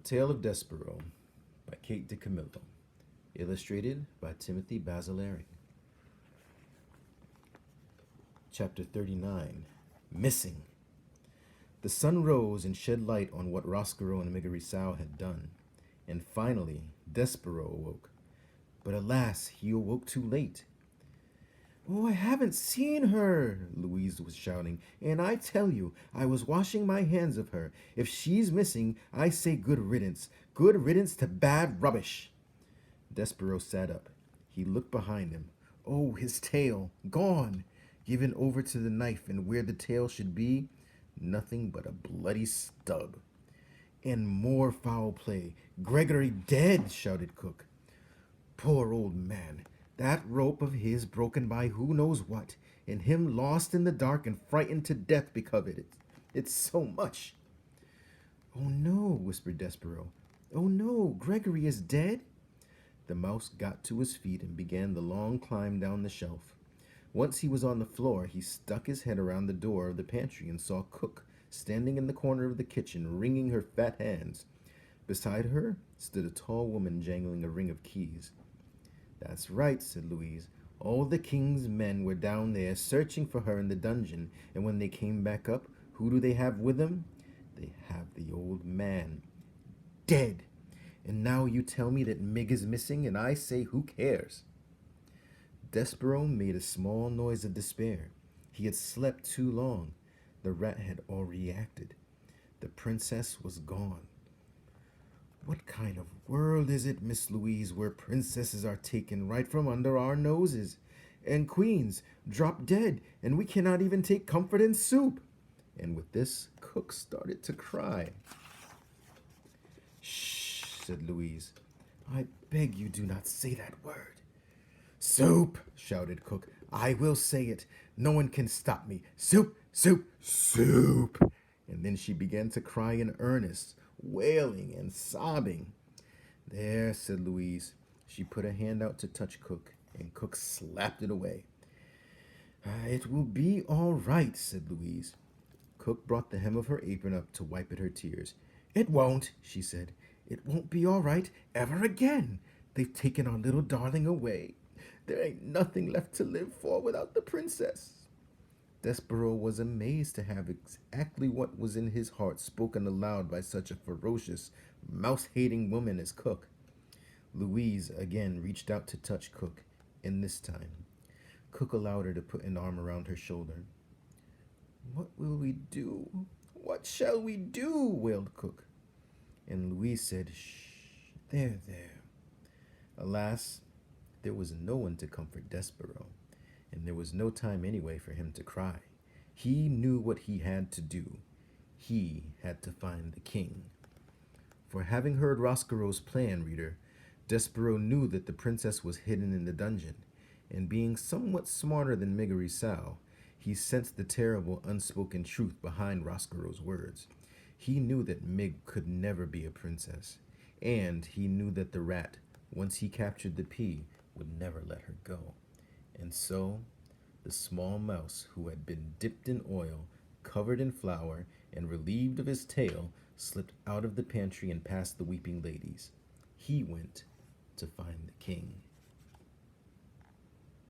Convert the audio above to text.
Tale of Despereaux by Kate DeCamillo. Illustrated by Timothy Basilari. Chapter 39. Missing. The sun rose and shed light on what Roscoe and Miguel had done, and finally Despereaux awoke. But alas, he awoke too late. "Oh, I haven't seen her," Louise was shouting, "and I tell you, I was washing my hands of her. If she's missing, I say good riddance. Good riddance to bad rubbish." Despereaux sat up. He looked behind him. Oh, his tail, gone, given over to the knife, and where the tail should be, nothing but a bloody stub. And more foul play. "Gregory dead," shouted Cook. "Poor old man. That rope of his broken by who knows what, and him lost in the dark and frightened to death because of it. It's so much." "Oh no," whispered Despereaux. "Oh no, Gregory is dead?" The mouse got to his feet and began the long climb down the shelf. Once he was on the floor, he stuck his head around the door of the pantry and saw Cook standing in the corner of the kitchen, wringing her fat hands. Beside her stood a tall woman jangling a ring of keys. "That's right," said Louise. "All the king's men were down there searching for her in the dungeon, and when they came back up, who do they have with them? They have the old man. Dead! And now you tell me that Mig is missing, and I say who cares?" Despereaux made a small noise of despair. He had slept too long. The rat had already acted. The princess was gone. "What kind of world is it, Miss Louise, where princesses are taken right from under our noses, and queens drop dead, and we cannot even take comfort in soup?" And with this, Cook started to cry. "Shh," said Louise. "I beg you do not say that word." "Soup," shouted Cook. "I will say it. No one can stop me. Soup, soup, soup." And then she began to cry in earnest, wailing and sobbing. "There," said Louise. She put a hand out to touch Cook, and Cook slapped it away. "It will be all right," said Louise. Cook brought the hem of her apron up to wipe at her tears. "It won't," she said. "It won't be all right ever again. They've taken our little darling away. There ain't nothing left to live for without the princess." Despereaux was amazed to have exactly what was in his heart spoken aloud by such a ferocious, mouse-hating woman as Cook. Louise again reached out to touch Cook, and this time Cook allowed her to put an arm around her shoulder. "What will we do? What shall we do?" wailed Cook. And Louise said, "Shh, there." Alas, there was no one to comfort Despereaux, and there was no time anyway for him to cry. He knew what he had to do. He had to find the king. For having heard Roscoe's plan, reader, Despereaux knew that the princess was hidden in the dungeon, and being somewhat smarter than Miguel, he sensed the terrible unspoken truth behind Roscoe's words. He knew that Mig could never be a princess, and he knew that the rat, once he captured the pea, would never let her go. And so, the small mouse who had been dipped in oil, covered in flour, and relieved of his tail, slipped out of the pantry and past the weeping ladies. He went to find the king.